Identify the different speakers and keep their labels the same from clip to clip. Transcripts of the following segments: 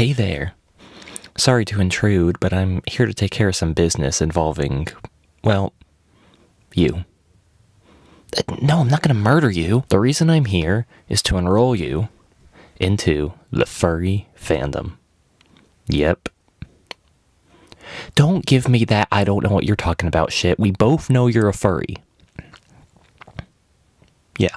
Speaker 1: Hey there. Sorry to intrude, but I'm here to take care of some business involving, well, you. No, I'm not going to murder you. The reason I'm here is to enroll you into the Furry Fandom. Yep. Don't give me that I don't know what you're talking about shit. We both know you're a furry. Yeah.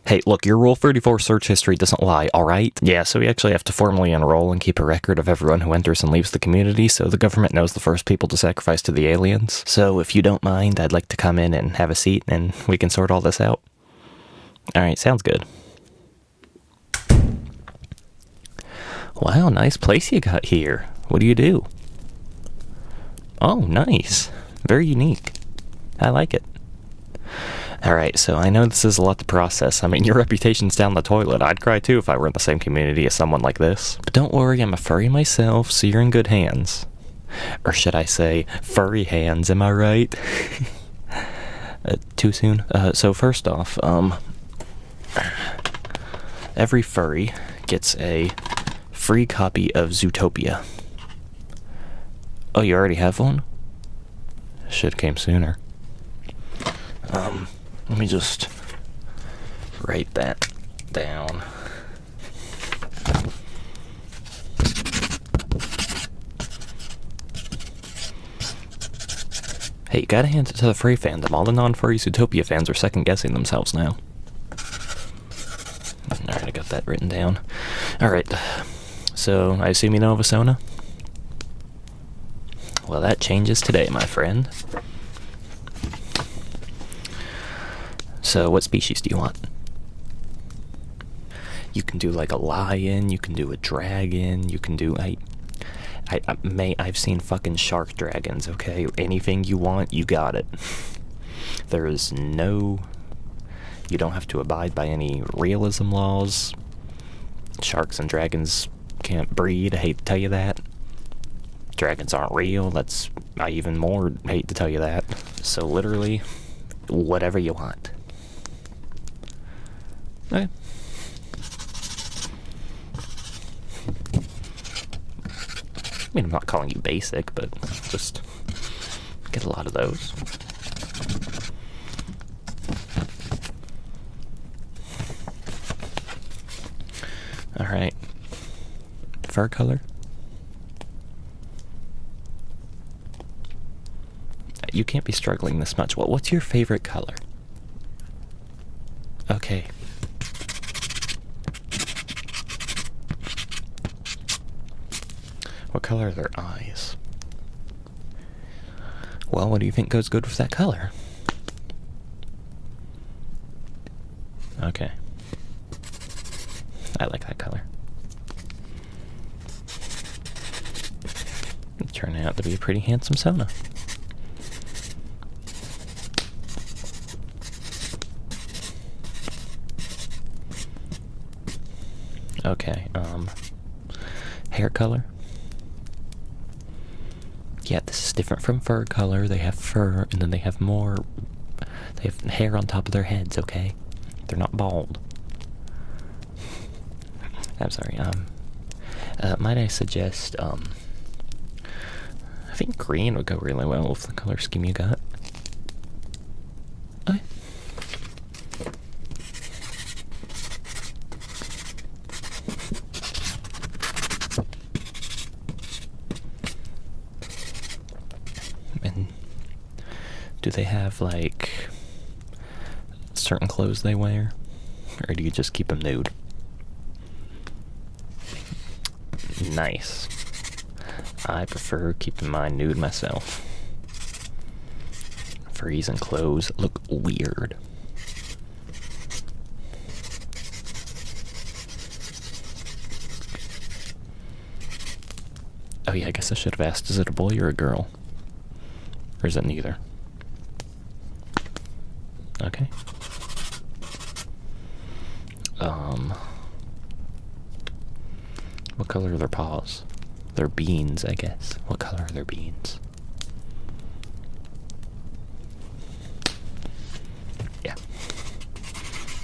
Speaker 1: Hey, look, your Rule 34 search history doesn't lie, alright? Yeah, so we actually have to formally enroll and keep a record of everyone who enters and leaves the community, so the government knows the first people to sacrifice to the aliens. So if you don't mind, I'd like to come in and have a seat, and we can sort all this out. Alright, sounds good. Wow, nice place you got here. What do you do? Oh, nice. Very unique. I like it. Alright, so I know this is a lot to process. I mean, your reputation's down the toilet. I'd cry too if I were in the same community as someone like this. But don't worry, I'm a furry myself, so you're in good hands. Or should I say, furry hands, am I right? Too soon? So first off, every furry gets a free copy of Zootopia. Oh, you already have one? Should've came sooner. Let me just write that down. Hey, you gotta hand it to the Furry Fandom. All the non-furry Zootopia fans are second-guessing themselves now. Alright, I got that written down. Alright, so I assume you know of Asona? Well, that changes today, my friend. So, what species do you want? You can do like a lion, you can do a dragon, you can do... I've seen fucking shark dragons, okay? Anything you want, you got it. There is no... You don't have to abide by any realism laws. Sharks and dragons can't breed, I hate to tell you that. Dragons aren't real, I even more hate to tell you that. So literally, whatever you want. Okay. I mean, I'm not calling you basic, but just get a lot of those. Alright. Fur color? You can't be struggling this much. What's your favorite color? Okay. What color are their eyes? Well, what do you think goes good with that color? Okay. I like that color. It turned out to be a pretty handsome Sona. Okay, hair color? Yeah, this is different from fur color. They have fur, and then they have hair on top of their heads, okay? They're not bald. I'm sorry, might I suggest, I think green would go really well with the color scheme you got. Okay. And do they have, like, certain clothes they wear? Or do you just keep them nude? Nice. I prefer keeping mine nude myself. Furries and clothes look weird. Oh yeah, I guess I should have asked, is it a boy or a girl? Or is it neither? Okay. What color are their paws? They're beans, I guess. What color are their beans? Yeah.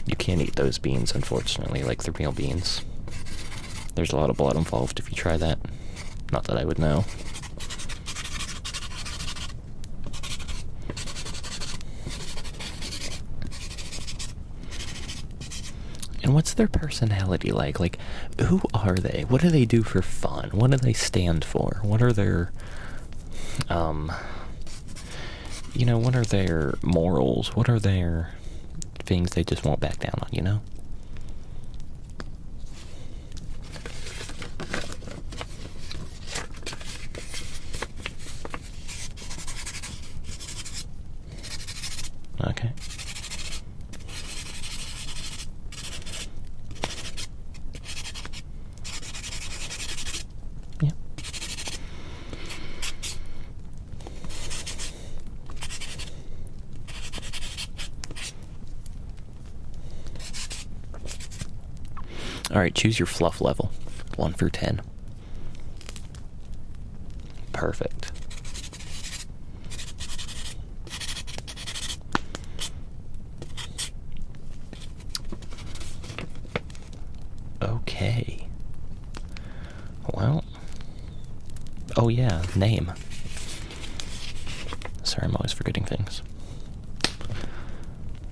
Speaker 1: You can't eat those beans, unfortunately, like the real beans. There's a lot of blood involved if you try that. Not that I would know. And what's their personality like? Like, who are they? What do they do for fun? What do they stand for? What are their, you know, what are their morals? What are their things they just won't back down on, you know? Okay. Yeah. Alright, choose your fluff level. 1 through 10. Perfect. Okay. Well. Oh yeah, name. Sorry, I'm always forgetting things.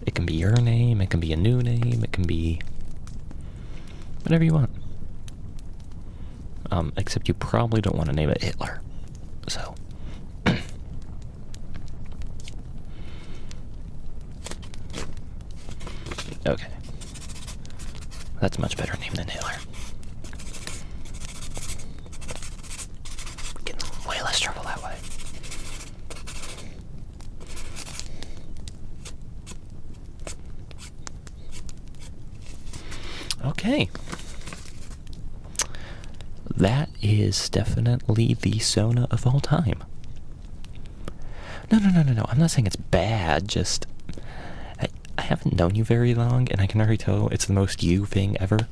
Speaker 1: It can be your name, it can be a new name, it can be whatever you want. Except you probably don't want to name it Hitler. So. Okay. That's a much better name than Hitler. Get in way less trouble that way. Okay. That is definitely the Sona of all time. No. I'm not saying it's bad, just... I haven't known you very long, and I can already tell it's the most you thing ever.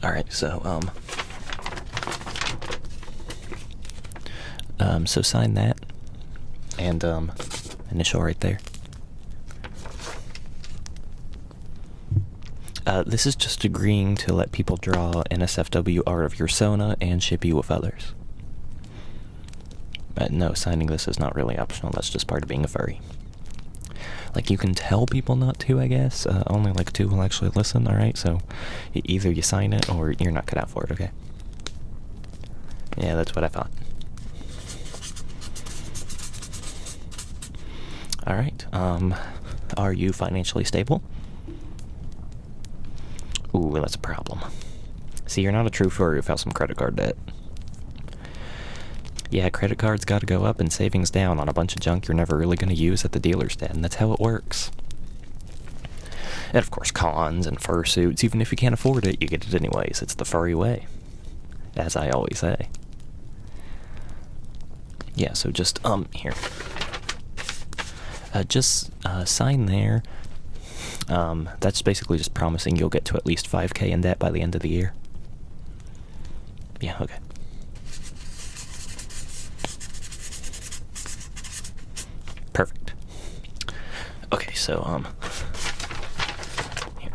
Speaker 1: Alright, so, so sign that, and, initial right there. This is just agreeing to let people draw NSFW art of your Sona and ship you with others. No, signing this is not really optional, that's just part of being a furry. Like, you can tell people not to, I guess. Only like 2 will actually listen, alright? So, either you sign it or you're not cut out for it, okay? Yeah, that's what I thought. Alright, are you financially stable? Ooh, that's a problem. See, you're not a true furry without some credit card debt. Yeah, credit cards gotta go up and savings down on a bunch of junk you're never really gonna use at the dealer's den. That's how it works. And of course, cons and fursuits. Even if you can't afford it, you get it anyways. It's the furry way. As I always say. Yeah, so just, here. Just, sign there. That's basically just promising you'll get to at least 5K in debt by the end of the year. Yeah, okay. Perfect. Okay, so, here.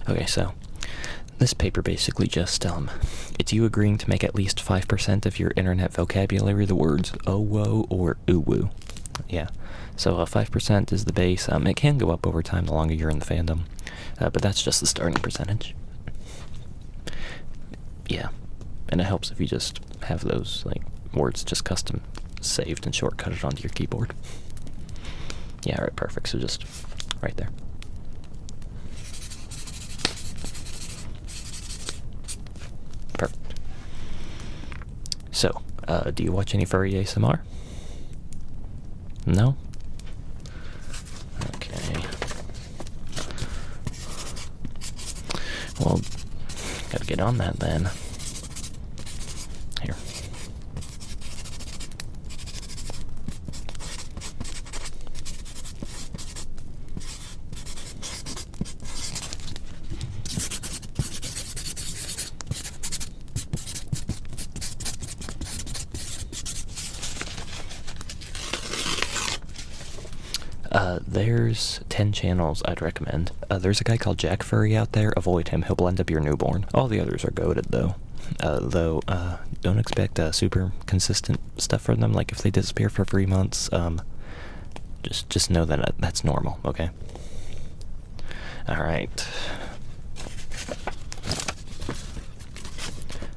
Speaker 1: Okay, so, this paper basically just, it's you agreeing to make at least 5% of your internet vocabulary the words oh-whoa or ooh-woo. Yeah. So 5% is the base. It can go up over time the longer you're in the fandom, but that's just the starting percentage. Yeah, and it helps if you just have those like words just custom saved and shortcutted onto your keyboard. Yeah, right, perfect. So just right there. Perfect. So, do you watch any furry ASMR? No? Okay. Well, gotta get on that then. Here. There's 10 channels I'd recommend. There's a guy called Jack Furry out there. Avoid him. He'll blend up your newborn. All the others are goated, though. Don't expect super consistent stuff from them. Like, if they disappear for 3 months, just know that that's normal, okay? Alright.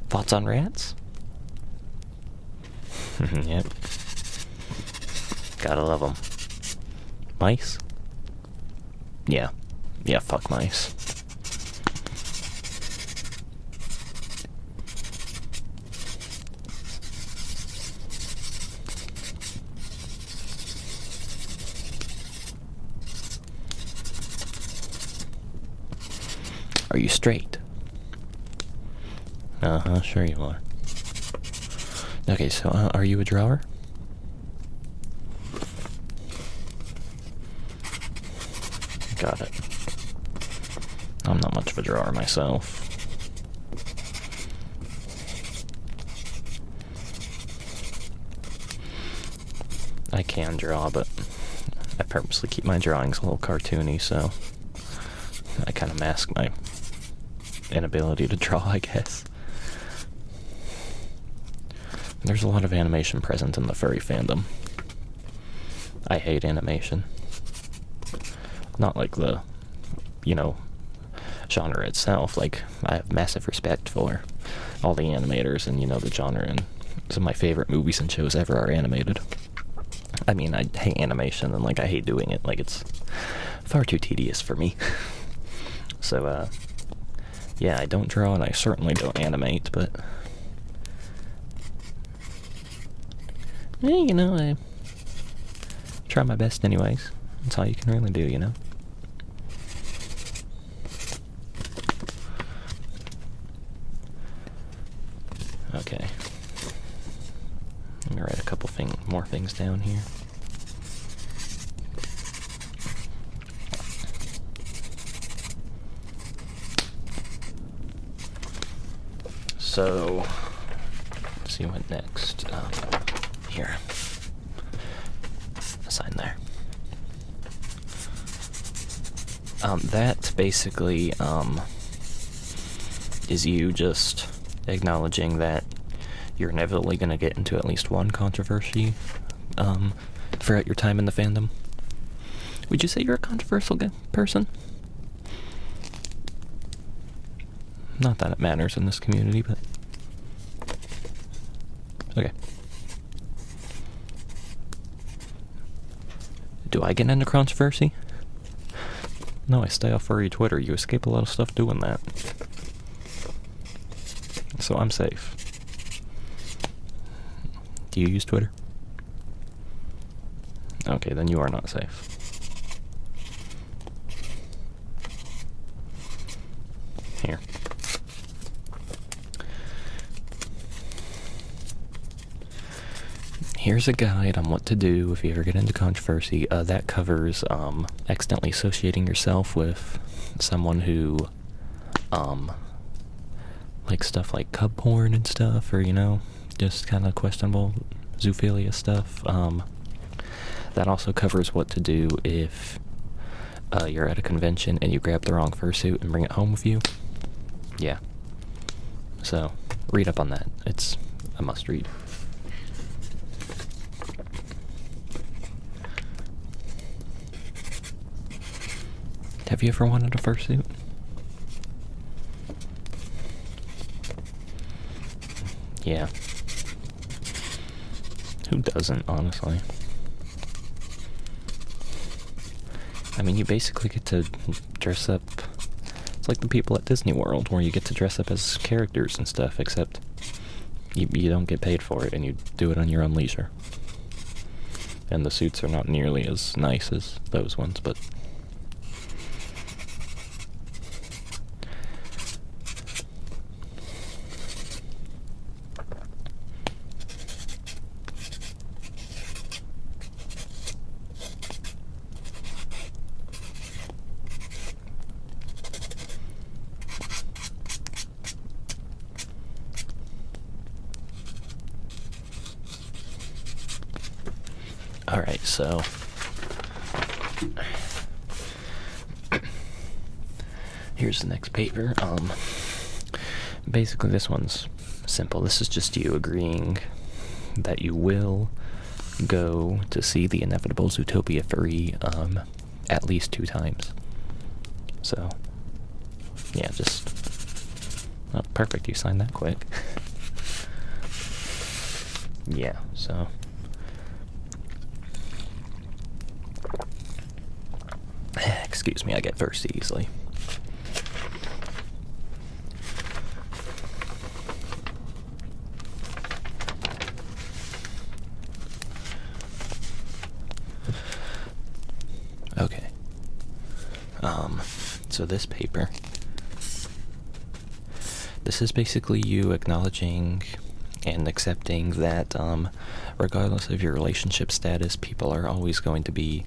Speaker 1: Thoughts on rats? Yep. Gotta love them. Mice? Yeah. Yeah, fuck mice. Are you straight? Uh-huh, sure you are. Okay, so, are you a drawer? Got it. I'm not much of a drawer myself. I can draw, but I purposely keep my drawings a little cartoony, so I kind of mask my inability to draw, I guess. There's a lot of animation present in the furry fandom. I hate animation. Not like the, genre itself. Like, I have massive respect for all the animators and, the genre, and some of my favorite movies and shows ever are animated. I mean, I hate animation, and, I hate doing it. Like, it's far too tedious for me. So, yeah, I don't draw, and I certainly don't animate, but I try my best anyways. That's all you can really do, Okay. Let me write a couple more things down here. So, let's see what next. Here. Assign there. That basically, is you just acknowledging that you're inevitably going to get into at least one controversy, throughout your time in the fandom. Would you say you're a controversial person? Not that it matters in this community, but okay. Do I get into controversy? No, I stay off furry Twitter. You escape a lot of stuff doing that. So I'm safe. Do you use Twitter? Okay, then you are not safe. Here. Here's a guide on what to do if you ever get into controversy. That covers accidentally associating yourself with someone who likes stuff like cub porn and stuff, or just kind of questionable zoophilia stuff. That also covers what to do if you're at a convention and you grab the wrong fursuit and bring it home with you. Yeah. So, read up on that. It's a must read. Have you ever wanted a fursuit? Yeah. Who doesn't, honestly? I mean, you basically get to dress up. It's like the people at Disney World, where you get to dress up as characters and stuff, except you don't get paid for it, and you do it on your own leisure. And the suits are not nearly as nice as those ones, but alright, so Here's the next paper. Basically this one's simple. This is just you agreeing that you will go to see the inevitable Zootopia Furry at least 2 times. So, yeah, just... Oh, perfect, you signed that quick. Yeah, so... Excuse me, I get thirsty easily. Okay. So this paper, this is basically you acknowledging and accepting that, regardless of your relationship status, people are always going to be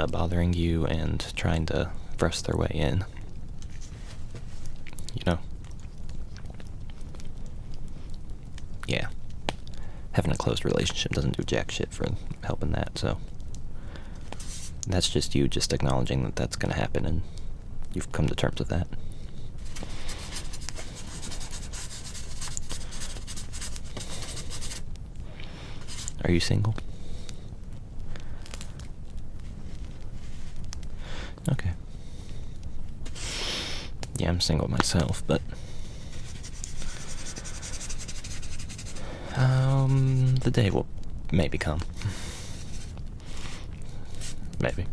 Speaker 1: bothering you and trying to thrust their way in. You know? Yeah. Having a close relationship doesn't do jack shit for helping that, so... That's just you just acknowledging that that's gonna happen, and you've come to terms with that. Are you single? Okay. Yeah, I'm single myself, but... the day will maybe come. Maybe.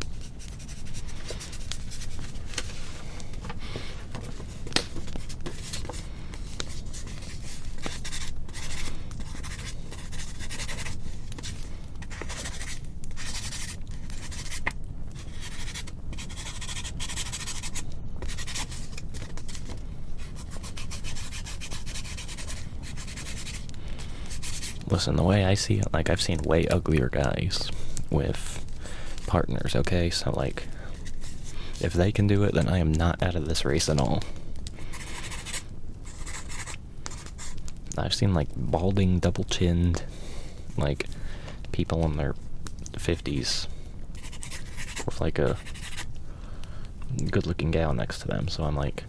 Speaker 1: Listen, the way I see it, like, I've seen way uglier guys with partners, okay? So, like, if they can do it, then I am not out of this race at all. I've seen, like, balding, double-chinned, like, people in their 50s with, like, a good-looking gal next to them, so I'm like,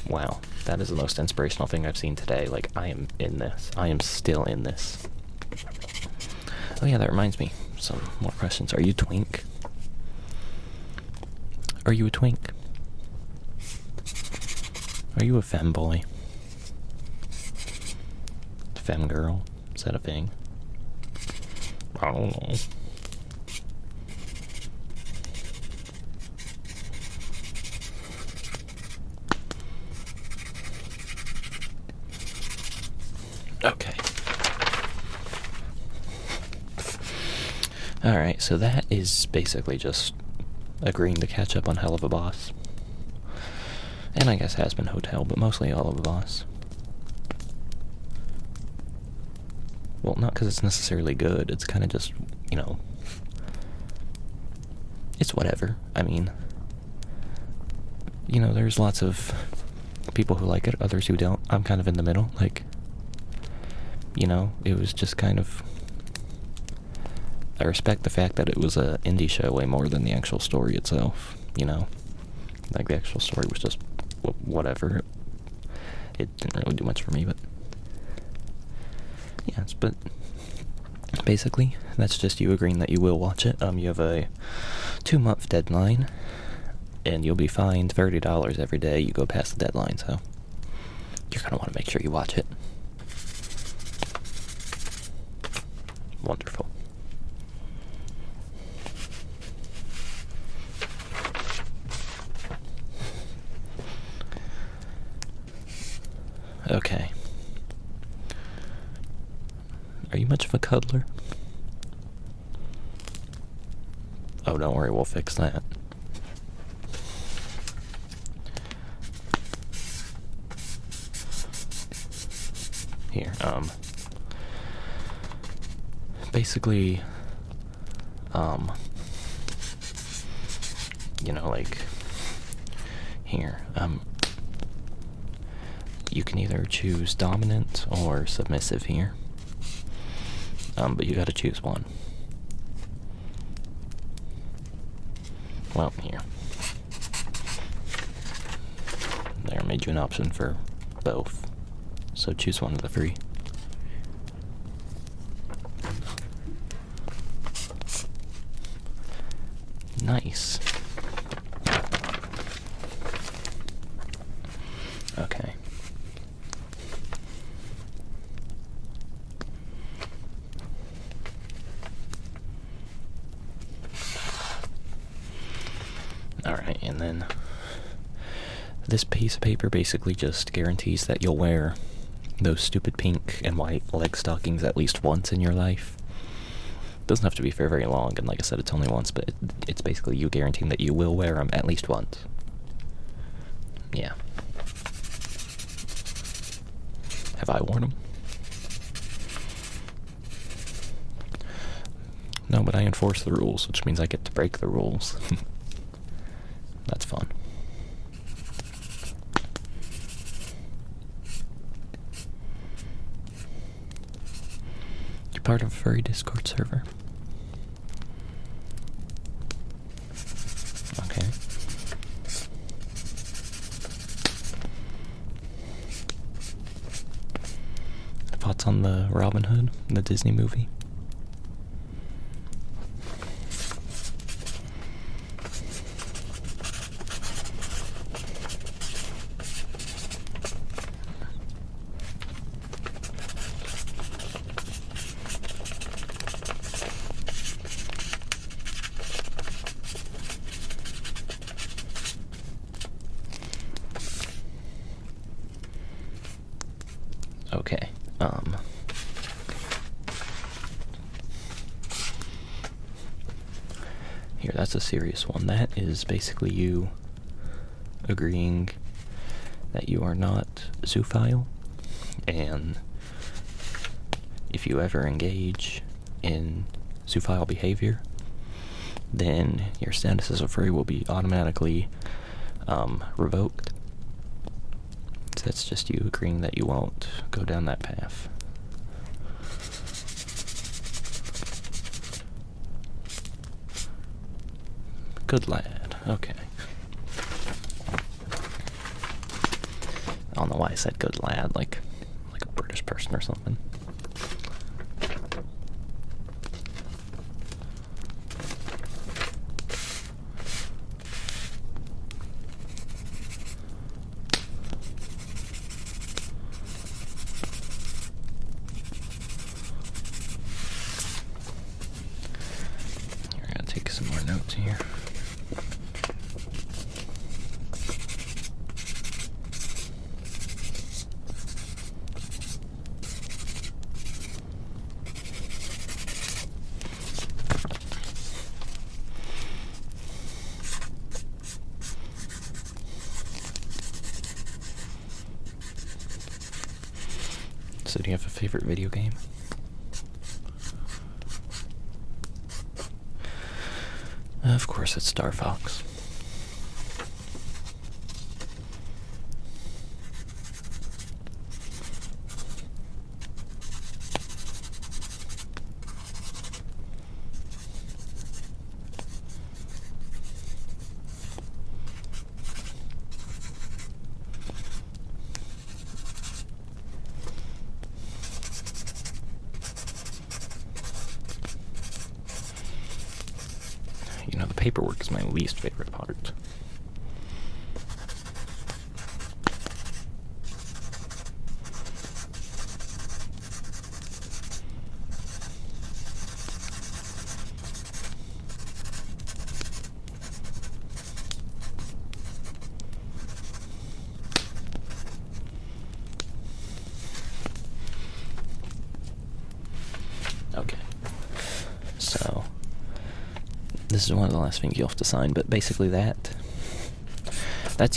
Speaker 1: wow, that is the most inspirational thing I've seen today. Like, I am in this. I am still in this. Oh yeah, that reminds me. Some more questions. Are you twink? Are you a twink? Are you a femboy? Femgirl? Is that a thing? I don't know. Okay. Alright, so that is basically just agreeing to catch up on Hell of a Boss. And I guess Has Been Hotel, but mostly Hell of a Boss. Well, not because it's necessarily good, it's kind of just, you know, it's whatever. I mean, you know, there's lots of people who like it, others who don't. I'm kind of in the middle, like, you know, it was just kind of... I respect the fact that it was an indie show way more than the actual story itself, you know? Like, the actual story was just whatever. It didn't really do much for me, but... Yes, but... Basically, that's just you agreeing that you will watch it. You have a 2-month deadline, and you'll be fined $30 every day you go past the deadline, so... You're gonna want to make sure you watch it. Wonderful. Okay. Are you much of a cuddler? Oh, don't worry, we'll fix that. Here, basically, you know, like, here, you can either choose dominant or submissive here, but you gotta choose one. Well, here. There, made you an option for both. So choose one of the three. Nice. Okay. Alright, and then this piece of paper basically just guarantees that you'll wear those stupid pink and white leg stockings at least once in your life. Doesn't have to be for very long, and like I said, it's only once, but it's basically you guaranteeing that you will wear them at least once. Yeah. Have I worn them? No, but I enforce the rules, which means I get to break the rules. That's fun. You're part of a furry Discord server. Okay. Thoughts on the Robin Hood, the Disney movie? Okay, here, that's a serious one. That is basically you agreeing that you are not zoophile, and if you ever engage in zoophile behavior, then your status as a furry will be automatically revoked. So that's just you agreeing that you won't go down that path. Good lad. Okay. I don't know why I said good lad, like a British person or something. We're gonna take some more notes here. So do you have a favorite video game? Of course it's Star Fox. You know, the paperwork is my least favorite part. Okay. So this is one of the last things you'll have to sign, but basically that's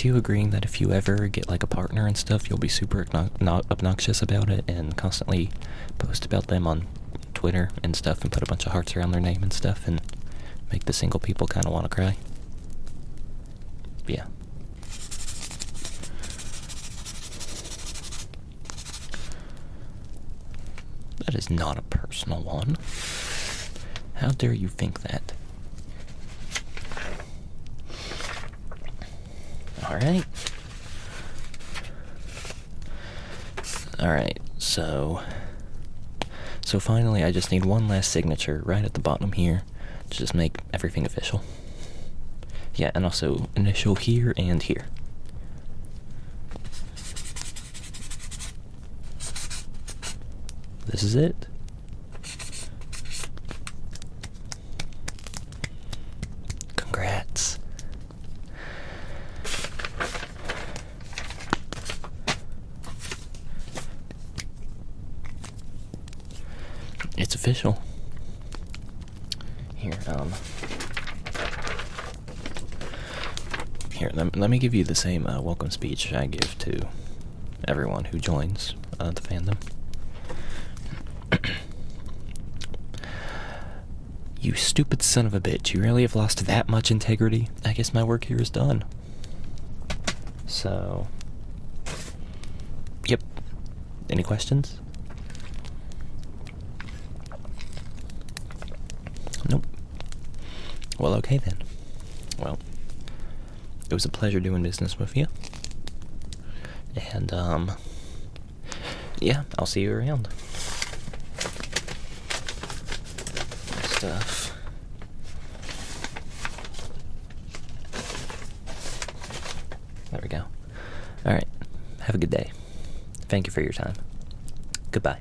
Speaker 1: you agreeing that if you ever get like a partner and stuff, you'll be super obnoxious about it and constantly post about them on Twitter and stuff and put a bunch of hearts around their name and stuff and make the single people kind of want to cry. Yeah. That is not a personal one. How dare you think that? Alright. Alright, so finally I just need one last signature right at the bottom here to just make everything official. Yeah, and also initial here and here. This is it. Congrats. It's official. Here, let me give you the same welcome speech I give to everyone who joins the fandom. You stupid son of a bitch, you really have lost that much integrity? I guess my work here is done. So, yep. Any questions? Nope. Well, okay then. Well, it was a pleasure doing business with you. And, yeah, I'll see you around. Stuff. There we go. Alright. Have a good day. Thank you for your time. Goodbye.